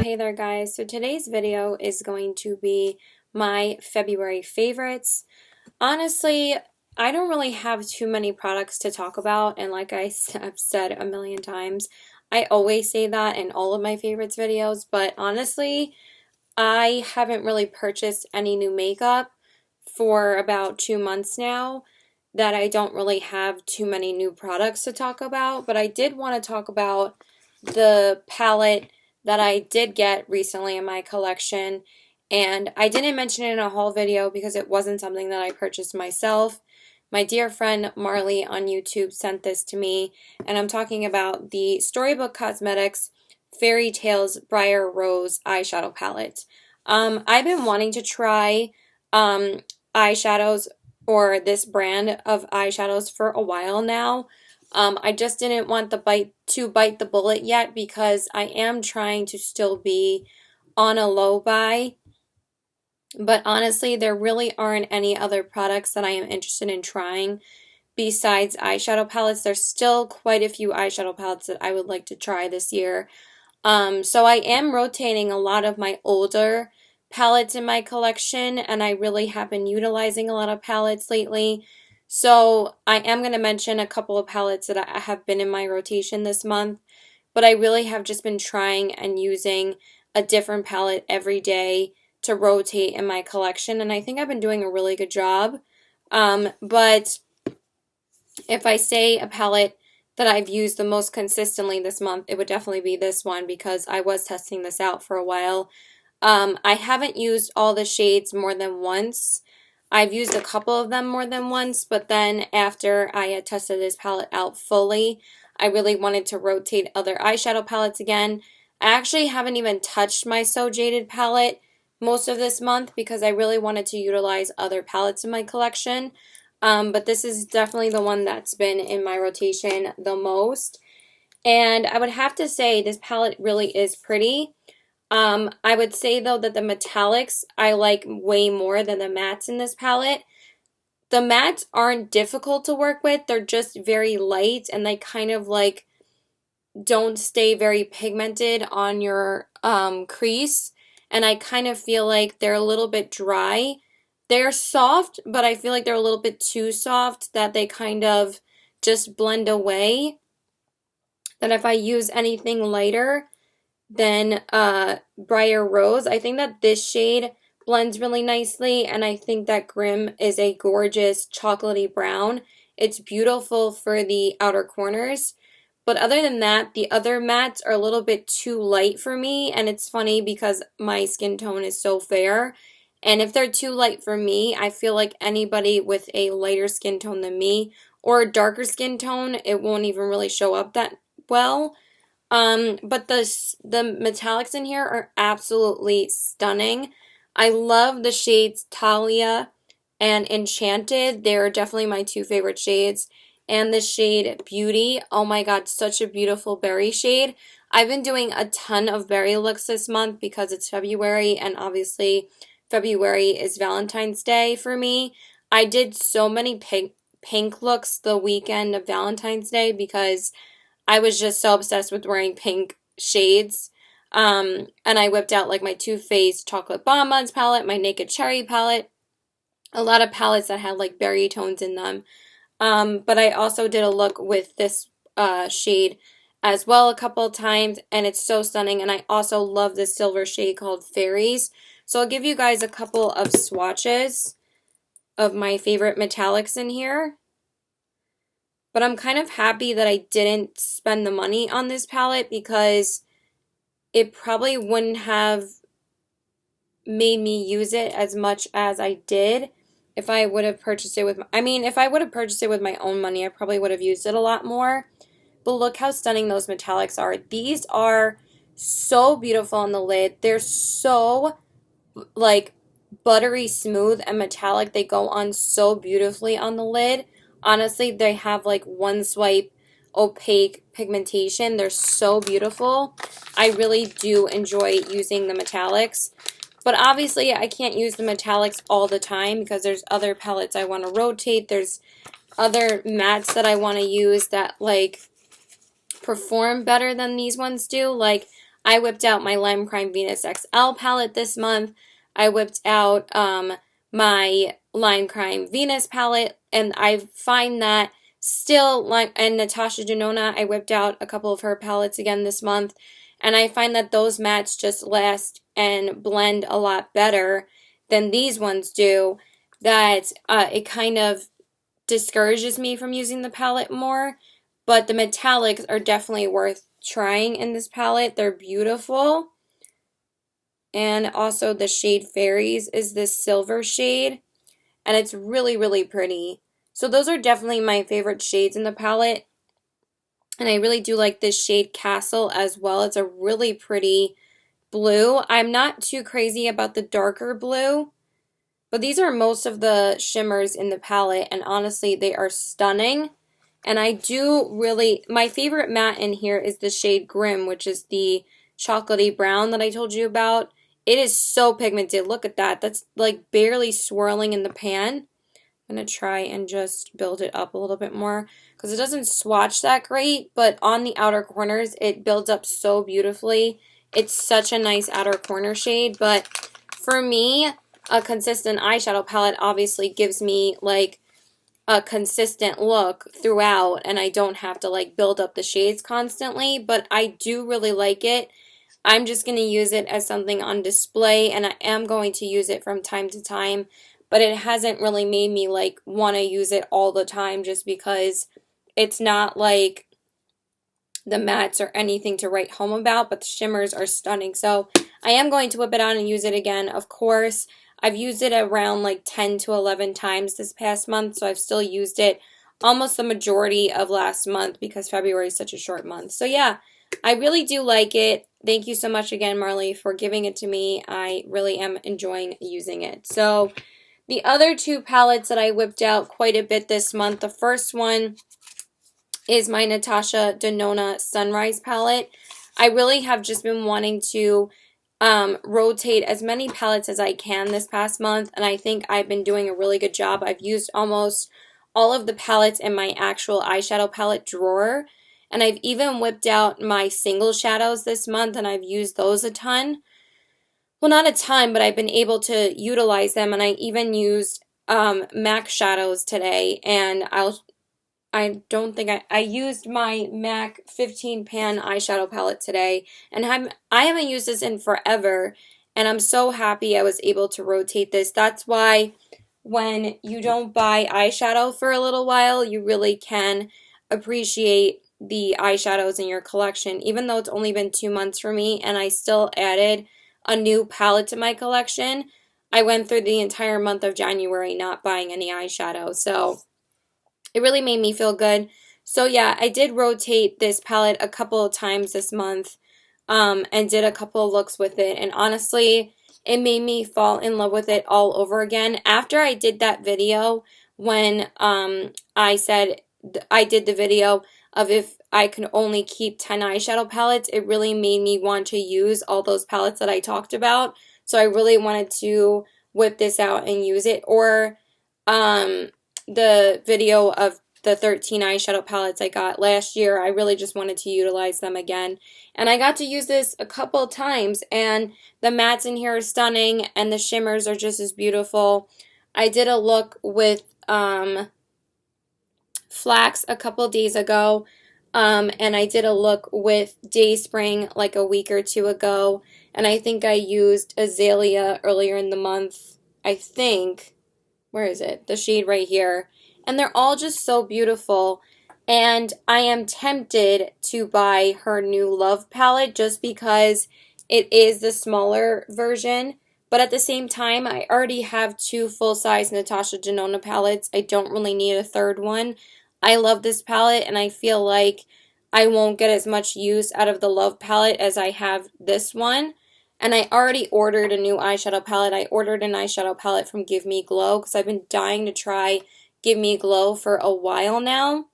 Hey there guys, so today's video is going to be my February favorites. Honestly, I don't really have too many products to talk about, and like have said a million times, I always say that in all of my favorites videos, but honestly, I haven't really purchased any new makeup for about 2 months now that I don't really have too many new products to talk about, but I did want to talk about the palette that I did get recently in my collection, and I didn't mention it in a haul video because it wasn't something that I purchased myself. My dear friend Marley on YouTube sent this to me, and I'm talking about the Storybook Cosmetics Fairy Tales Briar Rose eyeshadow palette. I've been wanting to try eyeshadows or this brand of eyeshadows for a while now. I just didn't want to bite the bullet yet because I am trying to still be on a low buy. But honestly, there really aren't any other products that I am interested in trying besides eyeshadow palettes. There's still quite a few eyeshadow palettes that I would like to try this year. So I am rotating a lot of my older palettes in my collection, and I really have been utilizing a lot of palettes lately. So I am going to mention a couple of palettes that I have been in my rotation this month, but I really have just been trying and using a different palette every day to rotate in my collection, and I think I've been doing a really good job. But if I say a palette that I've used the most consistently this month, it would definitely be this one because I was testing this out for a while. I haven't used all the shades more than once. I've used a couple of them more than once, but then after I had tested this palette out fully, I really wanted to rotate other eyeshadow palettes again. I actually haven't even touched my So Jaded palette most of this month because I really wanted to utilize other palettes in my collection. But this is definitely the one that's been in my rotation the most. And I would have to say this palette really is pretty. I would say though that the metallics I like way more than the mattes in this palette. The mattes aren't difficult to work with. They're just very light and they kind of like don't stay very pigmented on your crease. And I kind of feel like they're a little bit dry. They're soft, but I feel like they're a little bit too soft that they kind of just blend away. That if I use anything lighter than Briar Rose, I think that this shade blends really nicely, and I think that Grim is a gorgeous chocolatey brown. It's beautiful for the outer corners. But other than that, the other mattes are a little bit too light for me, and it's funny because my skin tone is so fair. And if they're too light for me, I feel like anybody with a lighter skin tone than me or a darker skin tone, it won't even really show up that well. But the metallics in here are absolutely stunning. I love the shades Talia and Enchanted. They're definitely my two favorite shades. And the shade Beauty. Oh my god, such a beautiful berry shade. I've been doing a ton of berry looks this month because it's February, and obviously February is Valentine's Day for me. I did so many pink looks the weekend of Valentine's Day because I was just so obsessed with wearing pink shades. And I whipped out like my Too Faced Chocolate Bonbons palette, my Naked Cherry palette, a lot of palettes that had like berry tones in them. But I also did a look with this shade as well a couple of times, and it's so stunning. And I also love this silver shade called Fairies. So I'll give you guys a couple of swatches of my favorite metallics in here. But I'm kind of happy that I didn't spend the money on this palette because it probably wouldn't have made me use it as much as I did if I would have purchased it with if I would have purchased it with my own money, I probably would have used it a lot more. But look how stunning those metallics are. These are so beautiful on the lid. They're so like buttery smooth and metallic. They go on so beautifully on the lid. Honestly, they have like one swipe opaque pigmentation. They're so beautiful. I really do enjoy using the metallics. But obviously, I can't use the metallics all the time because there's other palettes I want to rotate. There's other mattes that I want to use that like perform better than these ones do. Like I whipped out my Lime Crime Venus XL palette this month. I whipped out my Lime Crime Venus palette, and I find that still, and Natasha Denona, I whipped out a couple of her palettes again this month, and I find that those mattes just last and blend a lot better than these ones do, that it kind of discourages me from using the palette more. But the metallics are definitely worth trying in this palette. They're beautiful. And also the shade Fairies is this silver shade, and it's really, really pretty. So those are definitely my favorite shades in the palette. And I really do like this shade Castle as well. It's a really pretty blue. I'm not too crazy about the darker blue, but these are most of the shimmers in the palette, and honestly, they are stunning. And I do really, my favorite matte in here is the shade Grim, which is the chocolatey brown that I told you about. It is so pigmented. Look at that. That's like barely swirling in the pan. I'm going to try and just build it up a little bit more because it doesn't swatch that great, but on the outer corners, it builds up so beautifully. It's such a nice outer corner shade, but for me, a consistent eyeshadow palette obviously gives me like a consistent look throughout, and I don't have to like build up the shades constantly, but I do really like it. I'm just going to use it as something on display, and I am going to use it from time to time, but it hasn't really made me like want to use it all the time, just because it's not like the mattes or anything to write home about, but the shimmers are stunning. So I am going to whip it out and use it again. Of course, I've used it around like 10 to 11 times this past month, so I've still used it almost the majority of last month because February is such a short month. So yeah, I really do like it. Thank you so much again, Marley, for giving it to me. I really am enjoying using it. So the other two palettes that I whipped out quite a bit this month, the first one is my Natasha Denona Sunrise palette. I really have just been wanting to rotate as many palettes as I can this past month, and I think I've been doing a really good job. I've used almost all of the palettes in my actual eyeshadow palette drawer, and I've even whipped out my single shadows this month, and I've used those a ton. Well, not a ton, but I've been able to utilize them, and I even used MAC shadows today, and I don't think I used my MAC 15 pan eyeshadow palette today, and I haven't used this in forever, and I'm so happy I was able to rotate this. That's why when you don't buy eyeshadow for a little while, you really can appreciate the eyeshadows in your collection. Even though it's only been 2 months for me and I still added a new palette to my collection, I went through the entire month of January not buying any eyeshadow, so it really made me feel good. So yeah, I did rotate this palette a couple of times this month and did a couple of looks with it. And honestly, it made me fall in love with it all over again. After I did that video, when I said I did the video of if I could only keep 10 eyeshadow palettes, it really made me want to use all those palettes that I talked about. So I really wanted to whip this out and use it. Or the video of the 13 eyeshadow palettes I got last year, I really just wanted to utilize them again. And I got to use this a couple times, and the mattes in here are stunning, and the shimmers are just as beautiful. I did a look with Flax a couple days ago, and I did a look with Dayspring like a week or two ago, and I think I used Azalea earlier in the month, I think. Where is it? The shade right here. And they're all just so beautiful. And I am tempted to buy her new Love palette just because it is the smaller version. But at the same time, I already have 2 full-size Natasha Denona palettes. I don't really need a third one. I love this palette, and I feel like I won't get as much use out of the Love palette as I have this one. And I already ordered a new eyeshadow palette. I ordered an eyeshadow palette from Give Me Glow because I've been dying to try Give Me Glow for a while now.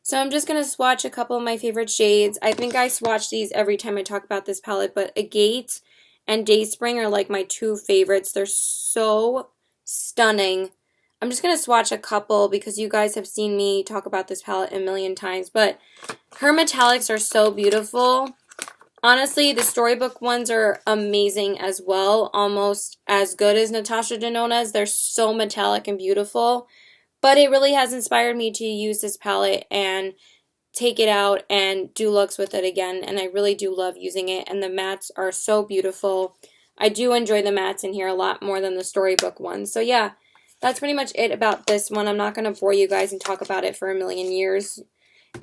So I'm just going to swatch a couple of my favorite shades. I think I swatch these every time I talk about this palette, but Agate and Dayspring are like my 2 favorites. They're so stunning. I'm just going to swatch a couple because you guys have seen me talk about this palette a million times, but her metallics are so beautiful. Honestly, the Storybook ones are amazing as well, almost as good as Natasha Denona's. They're so metallic and beautiful, but it really has inspired me to use this palette and take it out and do looks with it again, and I really do love using it, and the mattes are so beautiful. I do enjoy the mattes in here a lot more than the Storybook ones. So yeah, that's pretty much it about this one. I'm not going to bore you guys and talk about it for a million years.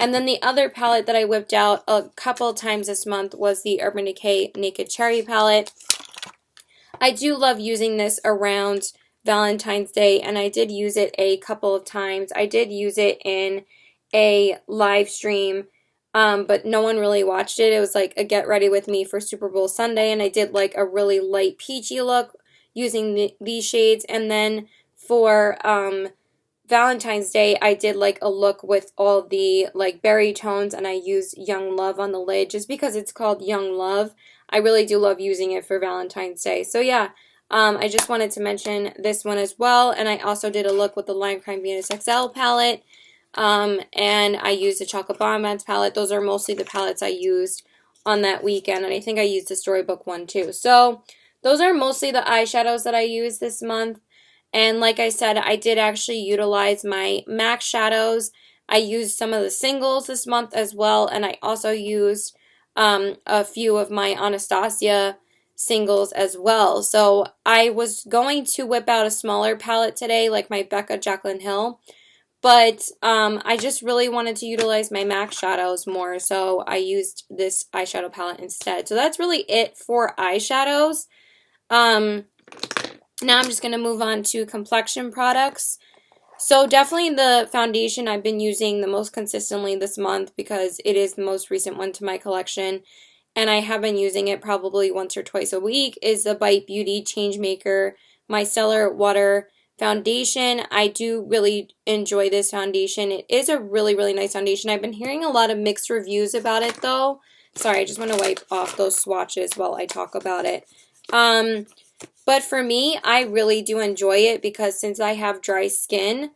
And then the other palette that I whipped out a couple of times this month was the Urban Decay Naked Cherry palette. I do love using this around Valentine's Day, and I did use it a couple of times. I did use it in a live stream, but no one really watched it. It was like a get ready with me for Super Bowl Sunday, and I did like a really light peachy look using these shades. And then for Valentine's Day, I did like a look with all the like berry tones, and I used Young Love on the lid just because it's called Young Love. I really do love using it for Valentine's Day. So yeah, I just wanted to mention this one as well. And I also did a look with the Lime Crime Venus XL palette. And I used the Chocolate Bonbons palette. Those are mostly the palettes I used on that weekend. And I think I used the Storybook one too. So those are mostly the eyeshadows that I used this month. And like I said, I did actually utilize my MAC shadows. I used some of the singles this month as well. And I also used a few of my Anastasia singles as well. So I was going to whip out a smaller palette today, like my Becca Jaclyn Hill. But I just really wanted to utilize my MAC shadows more. So I used this eyeshadow palette instead. So that's really it for eyeshadows. Now I'm just going to move on to complexion products. So definitely the foundation I've been using the most consistently this month because it is the most recent one to my collection, and I have been using it probably once or twice a week, is the Bite Beauty Changemaker Micellar Water Foundation. I do really enjoy this foundation. It is a really, really nice foundation. I've been hearing a lot of mixed reviews about it though. Sorry, I just want to wipe off those swatches while I talk about it. But for me, I really do enjoy it because since I have dry skin,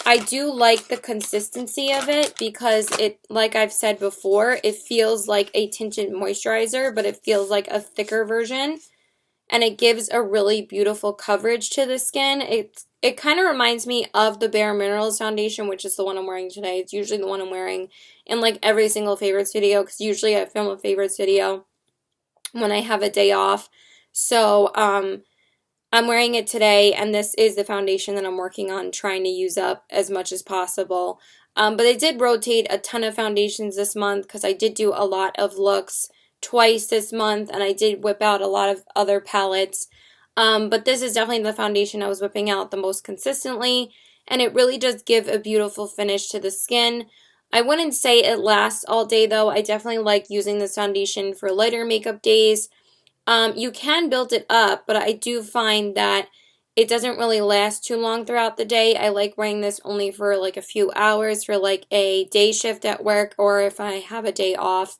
I do like the consistency of it because it, like I've said before, it feels like a tinted moisturizer, but it feels like a thicker version. And it gives a really beautiful coverage to the skin. It kind of reminds me of the Bare Minerals foundation, which is the one I'm wearing today. It's usually the one I'm wearing in like every single favorites video because usually I film a favorites video when I have a day off. So, I'm wearing it today, and this is the foundation that I'm working on trying to use up as much as possible. But I did rotate a ton of foundations this month because I did do a lot of looks twice this month, and I did whip out a lot of other palettes. But this is definitely the foundation I was whipping out the most consistently, and it really does give a beautiful finish to the skin. I wouldn't say it lasts all day, though. I definitely like using this foundation for lighter makeup days. You can build it up, but I do find that it doesn't really last too long throughout the day. I like wearing this only for like a few hours for like a day shift at work, or if I have a day off,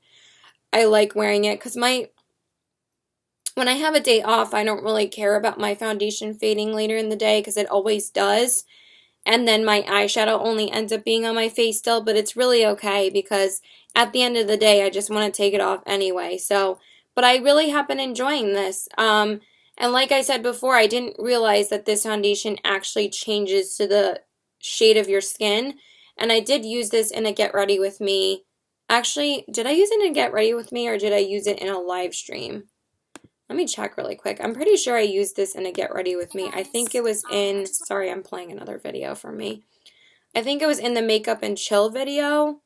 I like wearing it because when I have a day off, I don't really care about my foundation fading later in the day because it always does. And then my eyeshadow only ends up being on my face still, but it's really okay because at the end of the day, I just want to take it off anyway. So, but I really have been enjoying this. And like I said before, I didn't realize that this foundation actually changes to the shade of your skin. And I did use this in a Get Ready With Me. Actually, did I use it in a Get Ready With Me or did I use it in a live stream? Let me check really quick. I'm pretty sure I used this in a Get Ready With Me. I think it was in, sorry, I'm playing another video for me. I think it was in the Makeup and Chill video.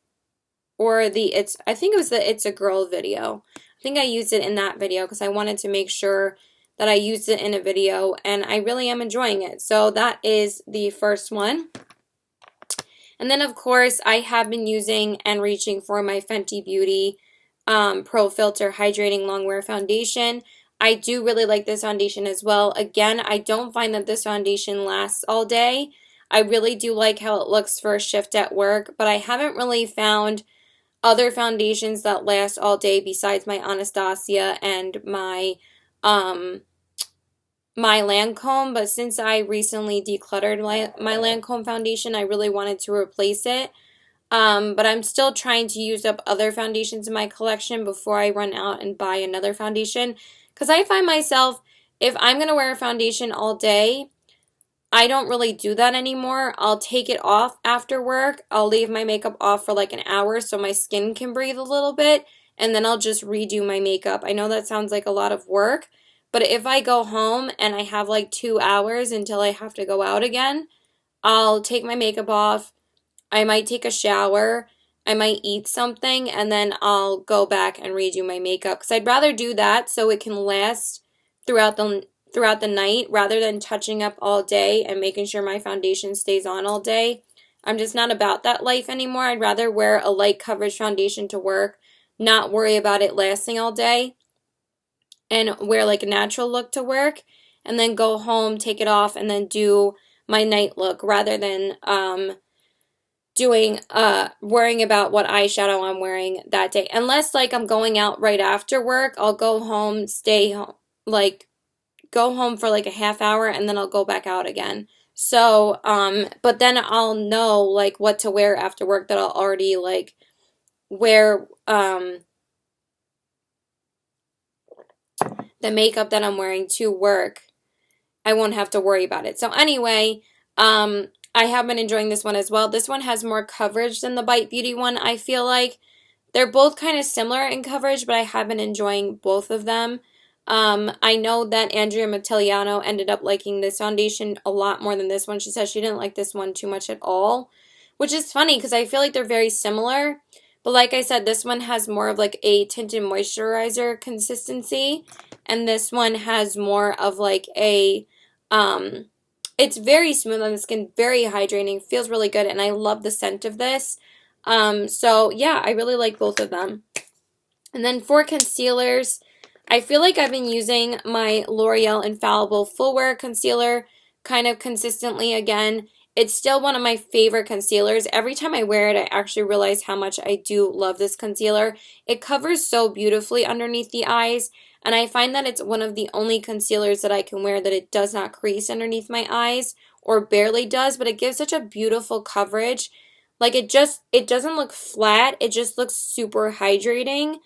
Or I think it was the It's a Girl video. I think I used it in that video because I wanted to make sure that I used it in a video, and I really am enjoying it. So that is the first one. And then, of course, I have been using and reaching for my Fenty Beauty Pro Filter Hydrating Longwear Foundation. I do really like this foundation as well. Again, I don't find that this foundation lasts all day. I really do like how it looks for a shift at work, but I haven't really found other foundations that last all day besides my Anastasia and my Lancome. But since I recently decluttered my Lancome foundation, I really wanted to replace it. But I'm still trying to use up other foundations in my collection before I run out and buy another foundation. Because I find myself, if I'm going to wear a foundation all day, I don't really do that anymore. I'll take it off after work. I'll leave my makeup off for like an hour so my skin can breathe a little bit, and then I'll just redo my makeup. I know that sounds like a lot of work, but if I go home and I have like 2 hours until I have to go out again, I'll take my makeup off. I might take a shower. I might eat something, and then I'll go back and redo my makeup because I'd rather do that so it can last throughout the night rather than touching up all day and making sure my foundation stays on all day. I'm just not about that life anymore. I'd rather wear a light coverage foundation to work, not worry about it lasting all day, and wear like a natural look to work, and then go home, take it off, and then do my night look rather than worrying about what eyeshadow I'm wearing that day. Unless like I'm going out right after work, I'll go home, stay home, like go home for like a half hour and then I'll go back out again. So, but then I'll know like what to wear after work, that I'll already like wear the makeup that I'm wearing to work. I won't have to worry about it. So anyway, I have been enjoying this one as well. This one has more coverage than the Bite Beauty one, I feel like. They're both kind of similar in coverage, but I have been enjoying both of them. I know that Andrea Mattiliano ended up liking this foundation a lot more than this one. She says she didn't like this one too much at all, which is funny because I feel like they're very similar. But like I said, this one has more of like a tinted moisturizer consistency, and this one has more of like a, it's very smooth on the skin, very hydrating, feels really good, and I love the scent of this. So yeah, I really like both of them. And then for concealers, I feel like I've been using my L'Oreal Infallible Full Wear Concealer kind of consistently again. It's still one of my favorite concealers. Every time I wear it, I actually realize how much I do love this concealer. It covers so beautifully underneath the eyes, and I find that it's one of the only concealers that I can wear that it does not crease underneath my eyes, or barely does, but it gives such a beautiful coverage. Like it doesn't look flat, it just looks super hydrating,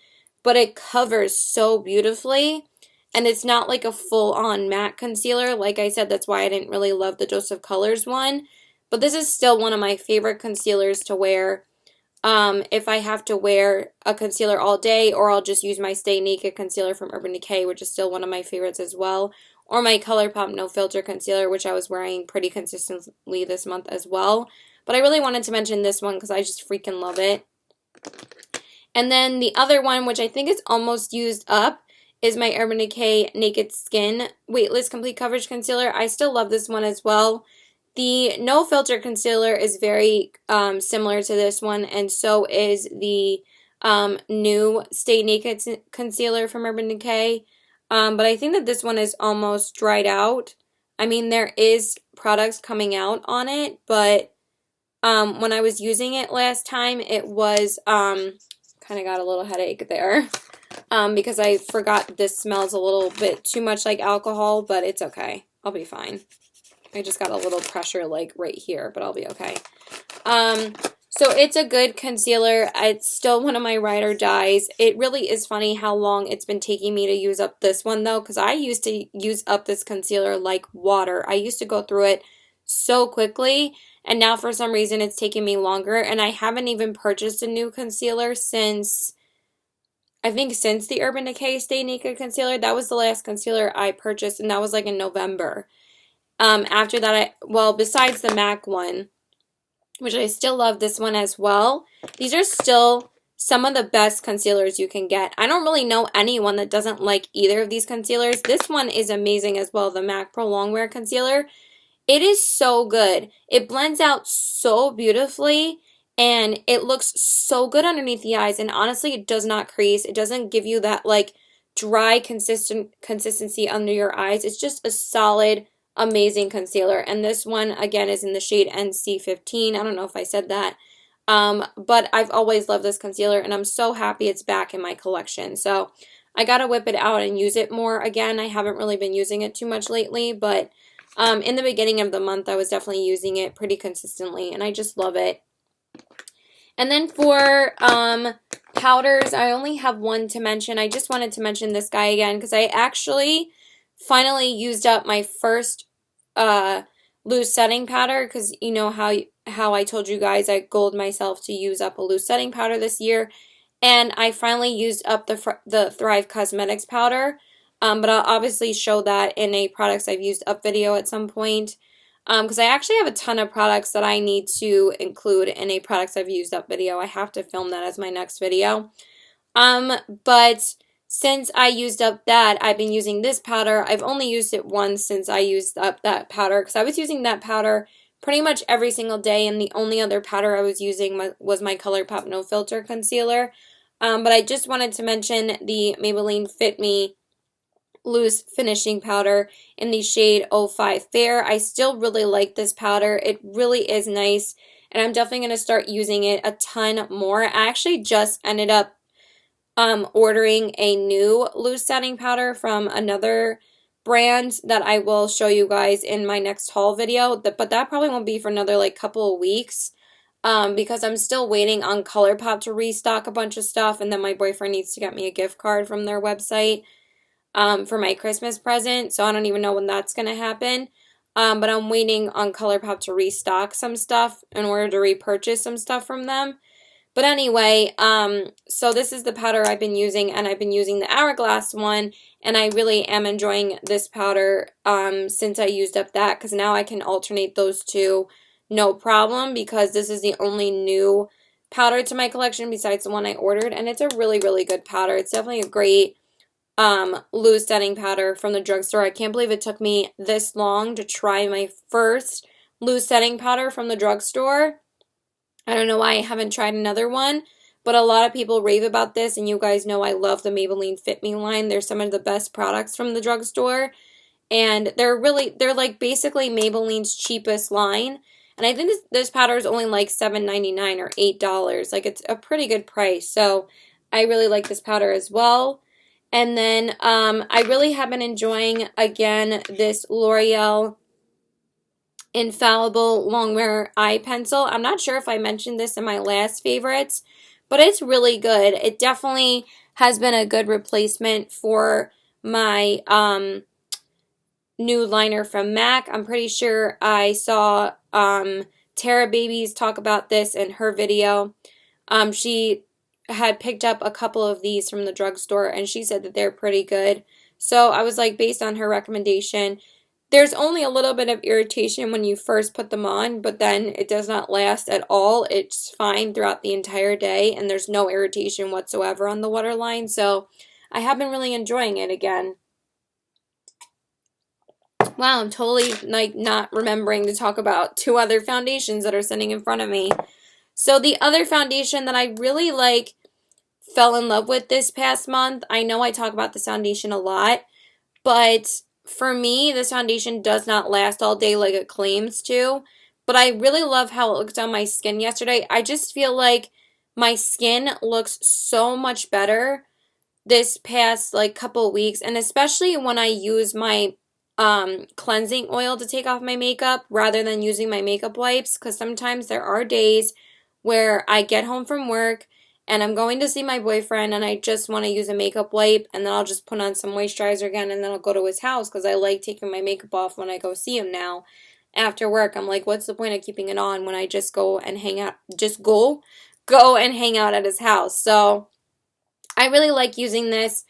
but it covers so beautifully. And it's not like a full-on matte concealer. Like I said, that's why I didn't really love the Dose of Colors one. But this is still one of my favorite concealers to wear if I have to wear a concealer all day, or I'll just use my Stay Naked concealer from Urban Decay, which is still one of my favorites as well. Or my ColourPop No Filter concealer, which I was wearing pretty consistently this month as well. But I really wanted to mention this one because I just freaking love it. And then the other one, which I think is almost used up, is my Urban Decay Naked Skin Weightless Complete Coverage Concealer. I still love this one as well. The No Filter Concealer is very similar to this one, and so is the new Stay Naked Concealer from Urban Decay. But I think that this one is almost dried out. I mean, there is products coming out on it, but when I was using it last time, it was kind of got a little headache there because I forgot this smells a little bit too much like alcohol, but it's okay. I'll be fine. I just got a little pressure like right here, but I'll be okay. So it's a good concealer. It's still one of my ride or dies. It really is funny how long it's been taking me to use up this one though, because I used to use up this concealer like water. I used to go through it so quickly, and now for some reason it's taking me longer, and I haven't even purchased a new concealer since, I think since the Urban Decay Stay Naked Concealer. That was the last concealer I purchased, and that was like in November. After that, besides the MAC one, which I still love this one as well, these are still some of the best concealers you can get. I don't really know anyone that doesn't like either of these concealers. This one is amazing as well, the MAC Pro Longwear Concealer. It is so good. It blends out so beautifully, and it looks so good underneath the eyes, and honestly, it does not crease. It doesn't give you that like dry consistency under your eyes. It's just a solid, amazing concealer. And this one again is in the shade NC15. I don't know if I said that, but I've always loved this concealer, and I'm so happy it's back in my collection. So I gotta whip it out and use it more again. I haven't really been using it too much lately, but in the beginning of the month I was definitely using it pretty consistently, and I just love it. And then for powders, I only have one to mention. I just wanted to mention this guy again because I actually finally used up my first loose setting powder, because you know how I told you guys I goaled myself to use up a loose setting powder this year, and I finally used up the Thrive Cosmetics powder. But I'll obviously show that in a products I've used up video at some point. Because I actually have a ton of products that I need to include in a products I've used up video. I have to film that as my next video. But since I used up that, I've been using this powder. I've only used it once since I used up that powder, because I was using that powder pretty much every single day, and the only other powder I was using was my ColourPop No Filter Concealer. But I just wanted to mention the Maybelline Fit Me Loose Finishing Powder in the shade 05 Fair. I still really like this powder. It really is nice, and I'm definitely going to start using it a ton more. I actually just ended up ordering a new loose setting powder from another brand that I will show you guys in my next haul video, but that probably won't be for another like couple of weeks. Because I'm still waiting on ColourPop to restock a bunch of stuff, and then my boyfriend needs to get me a gift card from their website for my Christmas present, so I don't even know when that's going to happen. But I'm waiting on ColourPop to restock some stuff in order to repurchase some stuff from them. But anyway, so this is the powder I've been using, and I've been using the Hourglass one, and I really am enjoying this powder since I used up that, because now I can alternate those two no problem, because this is the only new powder to my collection besides the one I ordered, and it's a really, really good powder. It's definitely a great loose setting powder from the drugstore. I can't believe it took me this long to try my first loose setting powder from the drugstore. I don't know why I haven't tried another one, but a lot of people rave about this, and you guys know I love the Maybelline Fit Me line. They're some of the best products from the drugstore, and they're like basically Maybelline's cheapest line. And I think this powder is only like $7.99 or $8. Like, it's a pretty good price. So I really like this powder as well. And then I really have been enjoying, again, this L'Oreal Infallible Longwear Eye Pencil. I'm not sure if I mentioned this in my last favorites, but it's really good. It definitely has been a good replacement for my new liner from MAC. I'm pretty sure I saw Tara Babies talk about this in her video. She had picked up a couple of these from the drugstore, and she said that they're pretty good. So I was like, based on her recommendation, there's only a little bit of irritation when you first put them on, but then it does not last at all. It's fine throughout the entire day, and there's no irritation whatsoever on the waterline. So I have been really enjoying it again. Wow, I'm totally like not remembering to talk about two other foundations that are sitting in front of me. So the other foundation that I really like fell in love with this past month, I know I talk about this foundation a lot, but for me, this foundation does not last all day like it claims to, but I really love how it looked on my skin yesterday. I just feel like my skin looks so much better this past like couple weeks, and especially when I use my cleansing oil to take off my makeup rather than using my makeup wipes, because sometimes there are days where I get home from work and I'm going to see my boyfriend and I just want to use a makeup wipe, and then I'll just put on some moisturizer again, and then I'll go to his house because I like taking my makeup off when I go see him now after work. I'm like, what's the point of keeping it on when I just go and hang out, go and hang out at his house? So I really like using this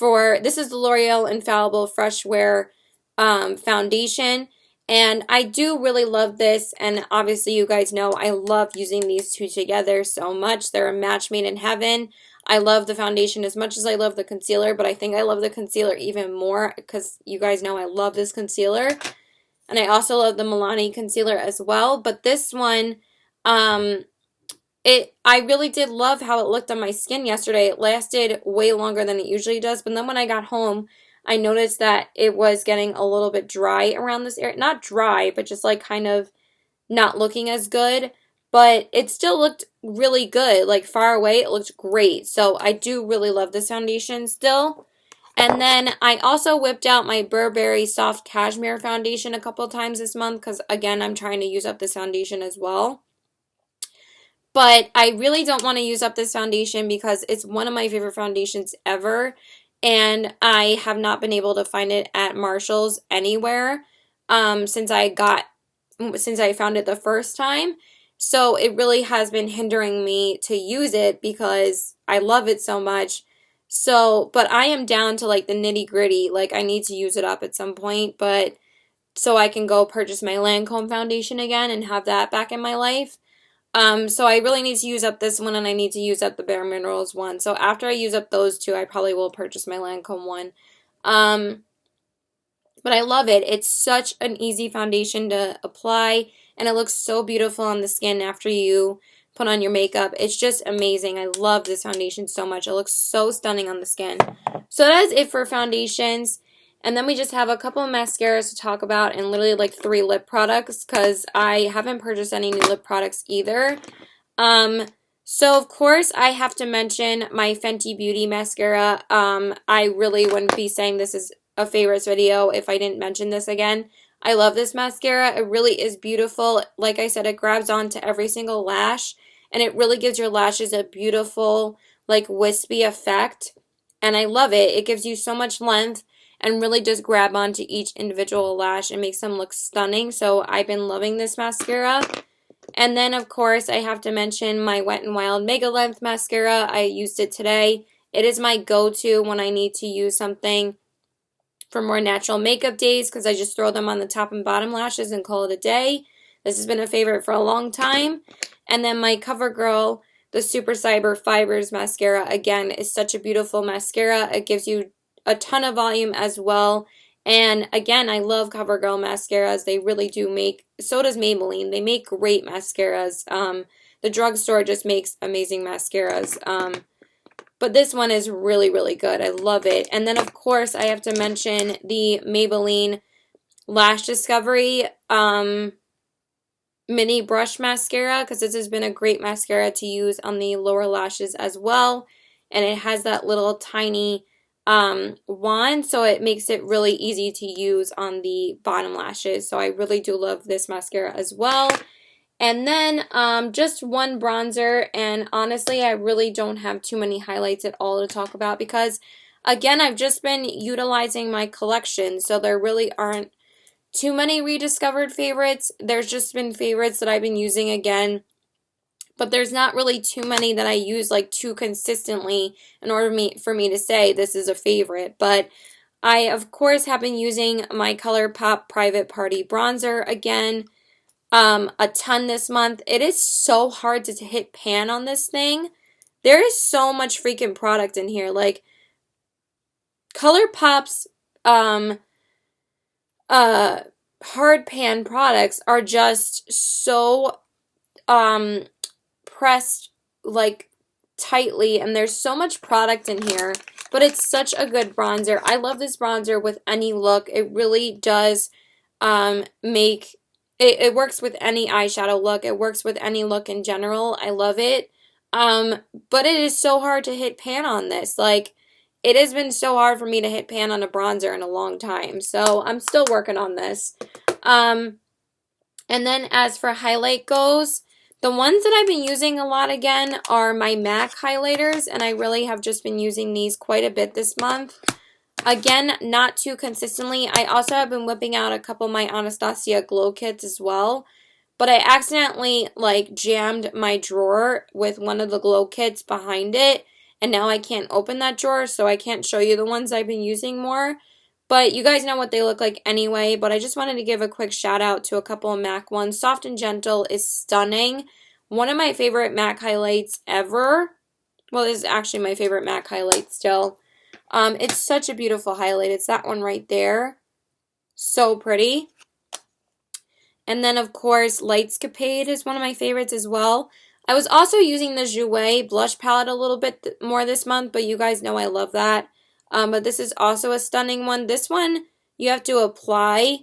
this is the L'Oreal Infallible Fresh Wear foundation, and I do really love this, and obviously you guys know I love using these two together so much. They're a match made in heaven. I love the foundation as much as I love the concealer, but I think I love the concealer even more because you guys know I love this concealer, and I also love the Milani concealer as well. But this one, I really did love how it looked on my skin yesterday. It lasted way longer than it usually does, but then when I got home, I noticed that it was getting a little bit dry around this area. Not dry, but just like kind of not looking as good. But it still looked really good. Like far away, it looked great. So I do really love this foundation still. And then I also whipped out my Burberry Soft Cashmere foundation a couple times this month because, again, I'm trying to use up this foundation as well. But I really don't want to use up this foundation because it's one of my favorite foundations ever. And I have not been able to find it at Marshall's anywhere since I found it the first time. So it really has been hindering me to use it because I love it so much. So, but I am down to like the nitty gritty. Like I need to use it up at some point, but so I can go purchase my Lancome foundation again and have that back in my life. So I really need to use up this one and I need to use up the Bare Minerals one. So after I use up those two, I probably will purchase my Lancome one. Um, but I love it. It's such an easy foundation to apply and it looks so beautiful on the skin after you put on your makeup. It's just amazing. I love this foundation so much. It looks so stunning on the skin. So that is it for foundations. And then we just have a couple of mascaras to talk about and literally like 3 lip products because I haven't purchased any new lip products either. So of course I have to mention my Fenty Beauty mascara. I really wouldn't be saying this is a favorites video if I didn't mention this again. I love this mascara. It really is beautiful. Like I said, it grabs onto every single lash and it really gives your lashes a beautiful like wispy effect. And I love it. It gives you so much length and really just grab onto each individual lash and makes them look stunning. So I've been loving this mascara. And then, of course, I have to mention my Wet n Wild Mega Length Mascara. I used it today. It is my go-to when I need to use something for more natural makeup days because I just throw them on the top and bottom lashes and call it a day. This has been a favorite for a long time. And then my CoverGirl, the Super Cyber Fibers Mascara, again, is such a beautiful mascara. It gives you a ton of volume as well. And again, I love CoverGirl mascaras. They really do make, so does Maybelline. They make great mascaras. The drugstore just makes amazing mascaras. But this one is really, really good. I love it. And then, of course, I have to mention the Maybelline Lash Discovery Mini Brush Mascara because this has been a great mascara to use on the lower lashes as well. And it has that little tiny wand, so it makes it really easy to use on the bottom lashes. So I really do love this mascara as well. And then just one bronzer, and honestly I really don't have too many highlights at all to talk about because again I've just been utilizing my collection, so there really aren't too many rediscovered favorites. There's just been favorites that I've been using again, but there's not really too many that I use like too consistently in order for me to say this is a favorite. But I, of course, have been using my ColourPop Private Party Bronzer again a ton this month. It is so hard to hit pan on this thing. There is so much freaking product in here. Like, ColourPop's hard pan products are just so pressed like tightly and there's so much product in here, but it's such a good bronzer. I love this bronzer with any look. It really does make it works with any eyeshadow look. It works with any look in general. I love it. But it is so hard to hit pan on this. Like, it has been so hard for me to hit pan on a bronzer in a long time. So I'm still working on this. And then as for highlight goes, the ones that I've been using a lot again are my MAC highlighters, and I really have just been using these quite a bit this month. Again, not too consistently. I also have been whipping out a couple of my Anastasia glow kits as well, but I accidentally like jammed my drawer with one of the glow kits behind it, and now I can't open that drawer, so I can't show you the ones I've been using more. But you guys know what they look like anyway, but I just wanted to give a quick shout out to a couple of MAC ones. Soft and Gentle is stunning. One of my favorite MAC highlights ever. Well, this is actually my favorite MAC highlight still. It's such a beautiful highlight. It's that one right there. So pretty. And then, of course, Lightscapade is one of my favorites as well. I was also using the Jouer blush palette a little bit more this month, but you guys know I love that. But this is also a stunning one. This one you have to apply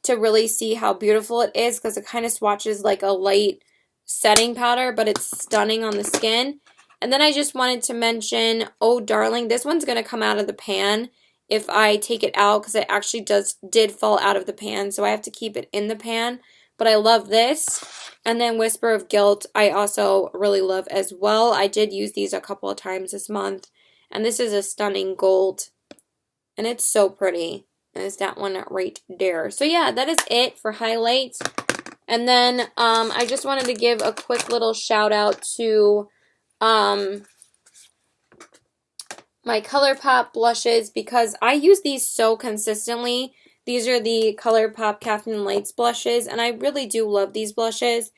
to really see how beautiful it is because it kind of swatches like a light setting powder, but it's stunning on the skin. And then I just wanted to mention Oh Darling. This one's going to come out of the pan if I take it out because it actually did fall out of the pan, so I have to keep it in the pan. but I love this. And then Whisper of Guilt, I also really love as well. I did use these a couple of times this month, and this is a stunning gold, and it's so pretty. And it's that one right there. So yeah, that is it for highlights. And then I just wanted to give a quick little shout out to my ColourPop blushes because I use these so consistently. These are the ColourPop Kathleen Lights blushes, and I really do love these blushes.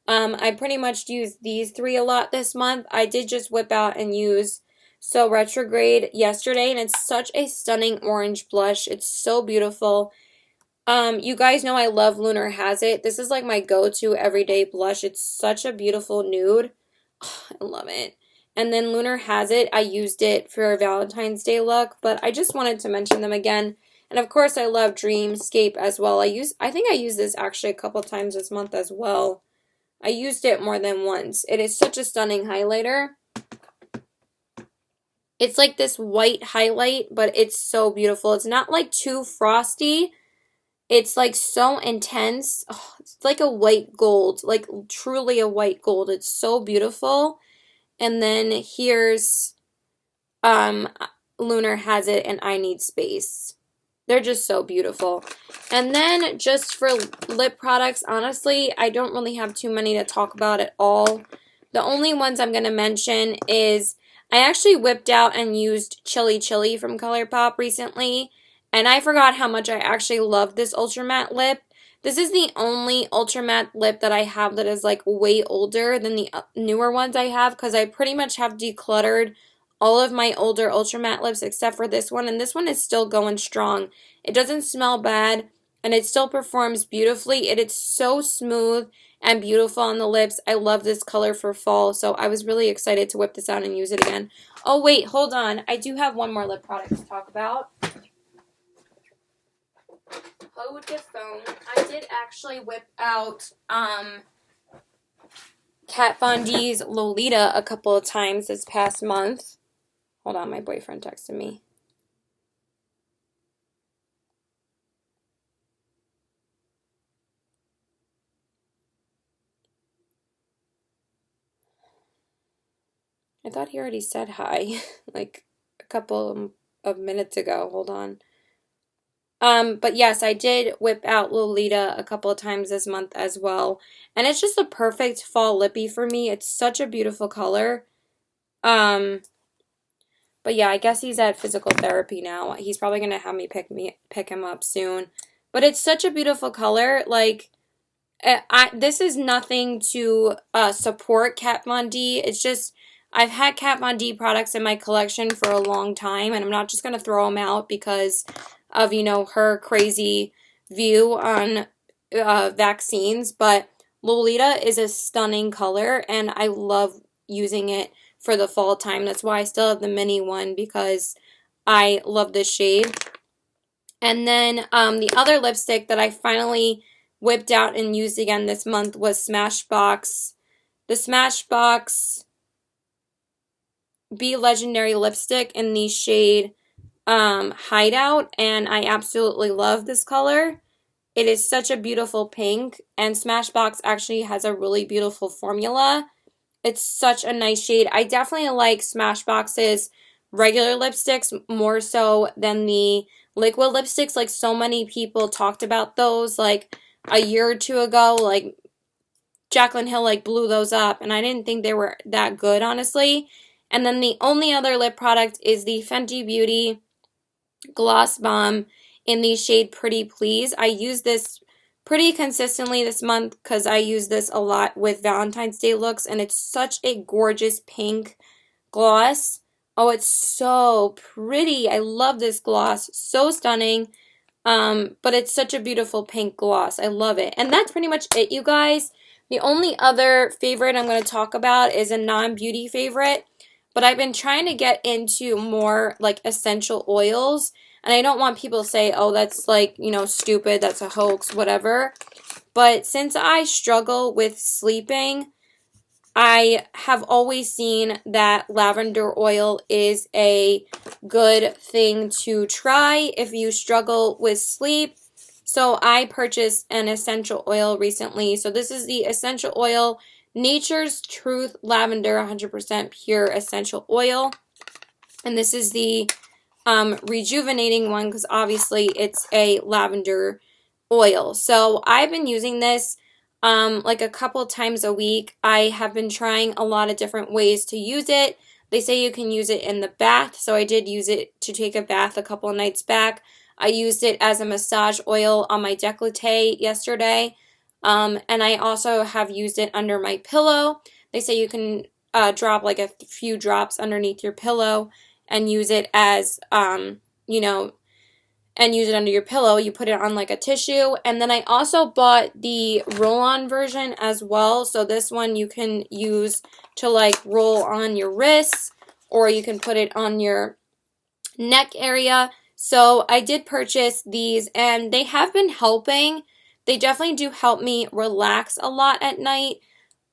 I pretty much used these three a lot this month. I did just whip out and use So Retrograde yesterday, and it's such a stunning orange blush. It's so beautiful. You guys know I love Lunar Has It. This is like my go-to everyday blush. It's such a beautiful nude. Oh, I love it. And then Lunar Has It, I used it for a Valentine's Day look, but I just wanted to mention them again. And of course, I love Dreamscape as well. I think I used this actually a couple times this month as well. I used it more than once. It is such a stunning highlighter. It's like this white highlight, but it's so beautiful. It's not like too frosty. It's like so intense. Oh, it's like a white gold, like truly a white gold. It's so beautiful. And then here's Lunar Has It and I Need Space. They're just so beautiful. And then just for lip products, honestly, I don't really have too many to talk about at all. The only ones I'm going to mention is I actually whipped out and used Chili Chili from ColourPop recently. And I forgot how much I actually love this Ultra Matte lip. This is the only Ultra Matte lip that I have that is like way older than the newer ones I have because I pretty much have decluttered all of my older Ultra Matte lips except for this one, and this one is still going strong. It doesn't smell bad, and it still performs beautifully. It is so smooth and beautiful on the lips. I love this color for fall, so I was really excited to whip this out and use it again. Oh, wait, hold on. I do have one more lip product to talk about. Hold the phone. I did actually whip out Kat Von D's Lolita a couple of times this past month. Hold on, my boyfriend texted me. I thought he already said hi, like a couple of minutes ago. Hold on. But yes, I did whip out Lolita a couple of times this month as well. And it's just a perfect fall lippy for me. It's such a beautiful color. But yeah, I guess he's at physical therapy now. He's probably gonna have me pick him up soon. But it's such a beautiful color. Like, this is nothing to support Kat Von D. It's just I've had Kat Von D products in my collection for a long time, and I'm not just gonna throw them out because of her crazy view on vaccines. But Lolita is a stunning color, and I love using it for the fall time. That's why I still have the mini one because I love this shade. And then the other lipstick that I finally whipped out and used again this month was Smashbox. The Smashbox Be Legendary lipstick in the shade Hideout, and I absolutely love this color. It is such a beautiful pink, and Smashbox actually has a really beautiful formula. It's such a nice shade. I definitely like Smashbox's regular lipsticks more so than the liquid lipsticks. Like, so many people talked about those like a year or two ago. Like, Jaclyn Hill like blew those up, and I didn't think they were that good, honestly. And then the only other lip product is the Fenty Beauty Gloss Bomb in the shade Pretty Please. I use this pretty consistently this month because I use this a lot with Valentine's Day looks, and it's such a gorgeous pink gloss. Oh, it's so pretty. I love this gloss. So stunning. But it's such a beautiful pink gloss. I love it. And that's pretty much it, you guys. The only other favorite I'm going to talk about is a non-beauty favorite, but I've been trying to get into more like essential oils. And I don't want people to say, oh, that's like, stupid, that's a hoax, whatever. But since I struggle with sleeping, I have always seen that lavender oil is a good thing to try if you struggle with sleep. So I purchased an essential oil recently. So this is the essential oil Nature's Truth Lavender 100% Pure Essential Oil. And this is the rejuvenating one because obviously it's a lavender oil. So I've been using this like a couple times a week. I have been trying a lot of different ways to use it. They say you can use it in the bath, so I did use it to take a bath a couple of nights back. I used it as a massage oil on my décolleté yesterday, and I also have used it under my pillow. They say you can drop like a few drops underneath your pillow and use it as, you know, and use it under your pillow. You put it on like a tissue. And then I also bought the roll-on version as well. So this one you can use to like roll on your wrists, or you can put it on your neck area. So I did purchase these and they have been helping. They definitely do help me relax a lot at night,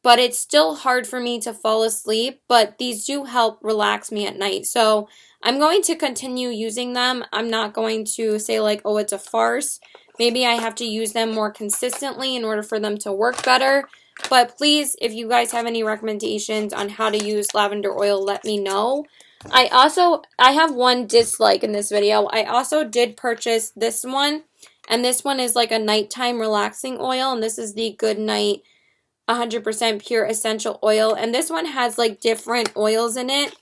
but it's still hard for me to fall asleep, but these do help relax me at night. So I'm going to continue using them. I'm not going to say like, oh, it's a farce. Maybe I have to use them more consistently in order for them to work better. But please, if you guys have any recommendations on how to use lavender oil, let me know. I have one dislike in this video. I also did purchase this one, and this one is like a nighttime relaxing oil, and this is the Good Night 100% Pure Essential Oil, and this one has like different oils in it.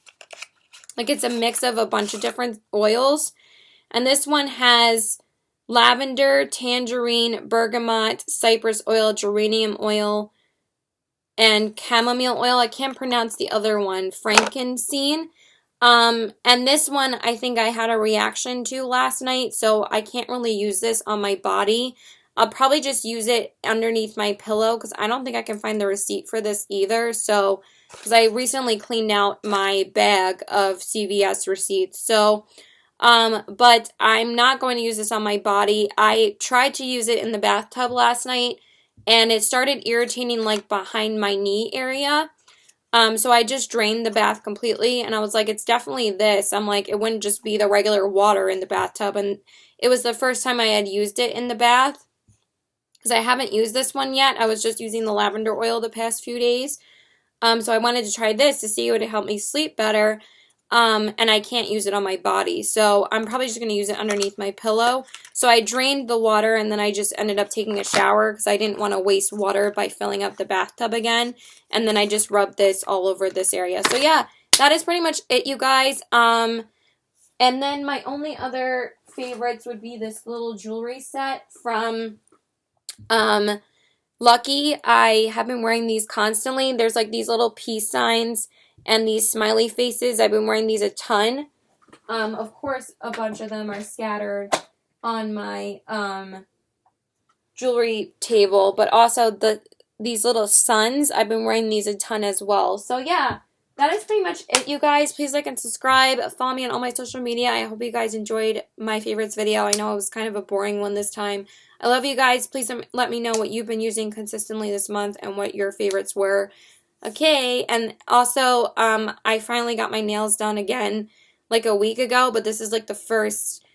Like it's a mix of a bunch of different oils, and this one has lavender, tangerine, bergamot, cypress oil, geranium oil, and chamomile oil. I can't pronounce the other one, frankincense. And this one I think I had a reaction to last night, so I can't really use this on my body. I'll probably just use it underneath my pillow because I don't think I can find the receipt for this either. So, because I recently cleaned out my bag of CVS receipts. So, but I'm not going to use this on my body. I tried to use it in the bathtub last night and it started irritating like behind my knee area. So I just drained the bath completely and I was like, it's definitely this. I'm like, it wouldn't just be the regular water in the bathtub. And it was the first time I had used it in the bath because I haven't used this one yet. I was just using the lavender oil the past few days. So I wanted to try this to see would it help me sleep better. And I can't use it on my body. So I'm probably just going to use it underneath my pillow. So I drained the water and then I just ended up taking a shower because I didn't want to waste water by filling up the bathtub again. And then I just rubbed this all over this area. So yeah, that is pretty much it, you guys. And then my only other favorites would be this little jewelry set from Lucky. I have been wearing these constantly. There's like these little peace signs and these smiley faces. I've been wearing these a ton. Of course, a bunch of them are scattered on my jewelry table, but also these little suns. I've been wearing these a ton as well. So yeah, that is pretty much it, you guys. Please like and subscribe. Follow me on all my social media. I hope you guys enjoyed my favorites video. I know it was kind of a boring one this time. I love you guys. Please let me know what you've been using consistently this month and what your favorites were. Okay, and also, I finally got my nails done again like a week ago, but this is like the first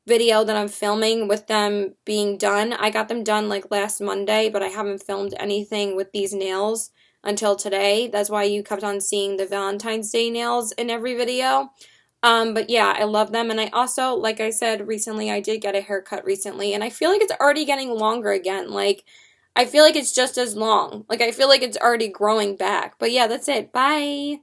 video that I'm filming with them being done. I got them done like last Monday, but I haven't filmed anything with these nails until today. That's why you kept on seeing the Valentine's Day nails in every video. But yeah, I love them, and I also, like I said recently, I did get a haircut recently, and I feel like it's already getting longer again. Like, I feel like it's just as long. Like, I feel like it's already growing back. But yeah, that's it. Bye!